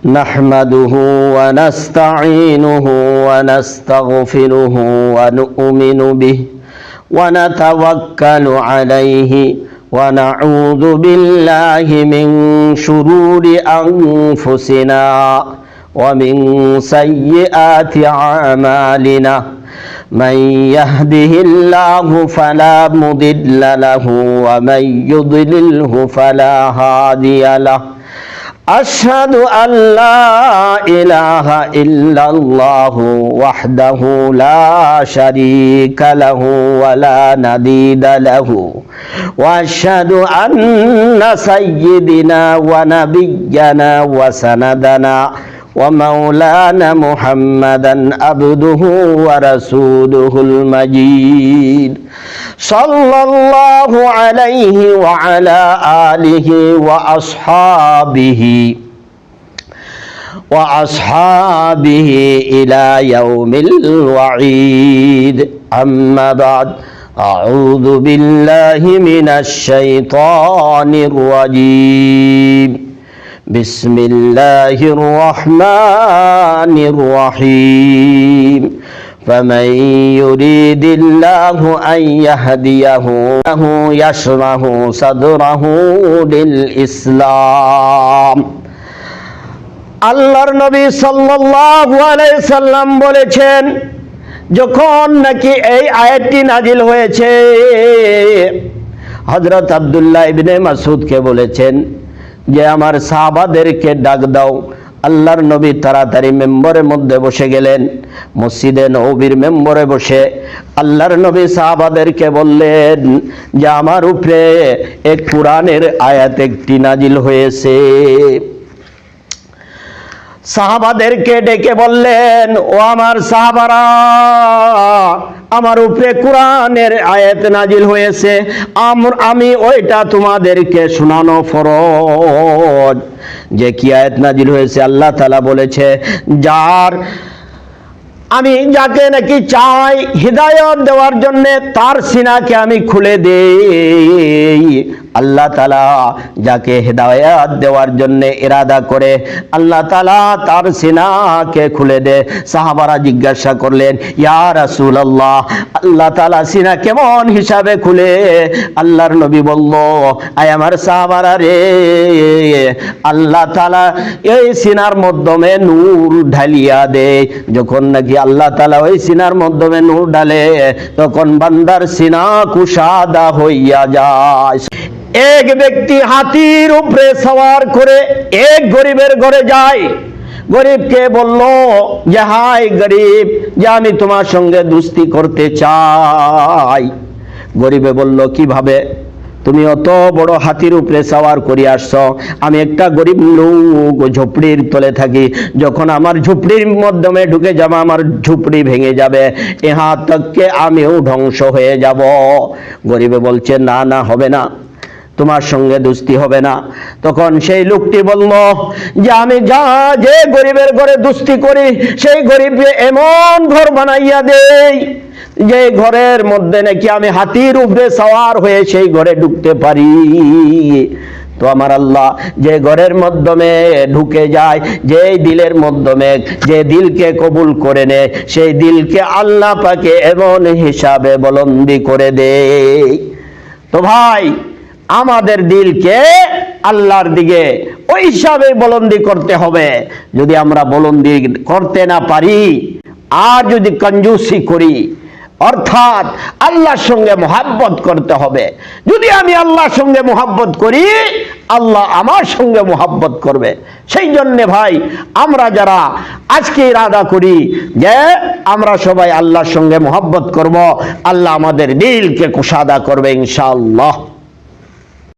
نحمده ونستعينه ونستغفره ونؤمن به ونتوكل عليه ونعوذ بالله من شرور أنفسنا ومن سيئات أعمالنا من يهده الله فلا مضل له ومن يضلله فلا هادي له أشهد أن لا إله إلا الله وحده لا شريك له ولا نديد له وأشهد أن سيدنا ونبينا وسندنا ومولانا محمدا عبده ورسوله المجيد صلى الله عليه وعلى آله وأصحابه إلى يوم الوعيد أما بعد أعوذ بالله من الشيطان الرجيم بسم الله الرحمن الرحيم فمن يريد الله أن يهديه يشرح صدره للإسلام আল্লাহর নবী সাল্লাল্লাহু আলাইহি সাল্লাম বলেছেন, যখন নাকি এই আয়াতটি নাজিল হয়েছে, হযরত আব্দুল্লাহ ইবনে মাসউদকে বলেছেন যে আমার সাহাবাদেরকে ডাক দাও। আল্লাহর নবী তাড়াতাড়ি মেম্বরের মধ্যে বসে গেলেন। মসজিদে নববীর মেম্বরে বসে আল্লাহর নবী সাহাবাদেরকে বললেন যে আমার উপরে এক কোরআনের আয়াত একটি নাজিল হয়েছে। সাহাবাদেরকে ডেকে বললেন, ও আমার সাহাবারা, আমার উপরে কোরআনের আয়াত নাজিল হয়েছে, আমি ওইটা তোমাদেরকে শোনানো ফরজ। যে কি আয়াত নাজিল হয়েছে? আল্লাহ তাআলা বলেছে, আমি যাকে নাকি চাই হিদায়াত দেওয়ার জন্য তার সিনাকে আমি খুলে দেই। আল্লাহ তাআলা যাকে হিদায়াত দেওয়ার জন্য ইরাদা করে আল্লাহ তাআলা তার সিনাকে খুলে দেয়। সাহাবারা জিজ্ঞাসা করলেন, ইয়া রাসূলুল্লাহ, আল্লাহ তাআলা সিনা কেমন হিসাবে খুলে? আল্লাহর নবী বলল, আয় আমার সাহাবারা রে, আল্লাহ তাআলা এই সিনার মাধ্যমে নূর ঢালিয়া দেয়। যখন নাকি আল্লাহ তাআলা ওই সিনার মাধ্যমে নূর ঢালে, তখন বান্দার সিনা কুশাদা হইয়া যায়। এক ব্যক্তি হাতির উপরে সওয়ার করে এক গরিবের ঘরে যায়। গরিবকে বলল যে, হাই গরিব, যে আমি তোমার সঙ্গে দোস্তি করতে চাই। গরিবে বলল, কিভাবে? তুমি অত বড় হাতির উপরে সওয়ার করে আসছো, আমি একটা গরিব লোক ঝুপড়ির তলে থাকি। যখন আমার ঝুপড়ির মাধ্যমে ঢুকে যাবে, আমার ঝুপড়ি ভেঙে যাবে, ইহা তককে আমিও ধ্বংস হয়ে যাব। গরিবে বলছে, না না, হবে না, তোমার সঙ্গে দোস্তি হবে না। তখন সেই লোকটি বলল যে, আমি যে গরিবের ঘরে দোস্তি করি, সেই গরিবকে এমন ঘর বানাইয়া দেই যে ঘরের মধ্যে নাকি আমি হাতির উপরে সওয়ার হয়ে সেই ঘরে ঢুকতে পারি। তো আমার আল্লাহ যে ঘরের মাধ্যমে ঢুকে যায়, যে দিলের মাধ্যমে, যে দিলকে কবুল করে নেয়, সেই দিলকে আল্লাহ পাকে এমন হিসাবে বলন্দি করে দেয়। তো ভাই, আমাদের দিলকে আল্লাহর দিকে ওই হিসাবে বলন্দি করতে হবে। যদি আমরা বলন্দি করতে না পারি, আর যদি কঞ্জুসি করি, অর্থাৎ আল্লাহর সঙ্গে মহব্বত করতে হবে। যদি আমি আল্লাহর সঙ্গে মহব্বত করি, আল্লাহ আমার সঙ্গে মহব্বত করবে। সেই জন্যে ভাই, আমরা যারা আজকে ইরাদা করি যে আমরা সবাই আল্লাহর সঙ্গে মহব্বত করব, আল্লাহ আমাদের দিলকে কুশাদা করবে ইনশাআল্লাহ।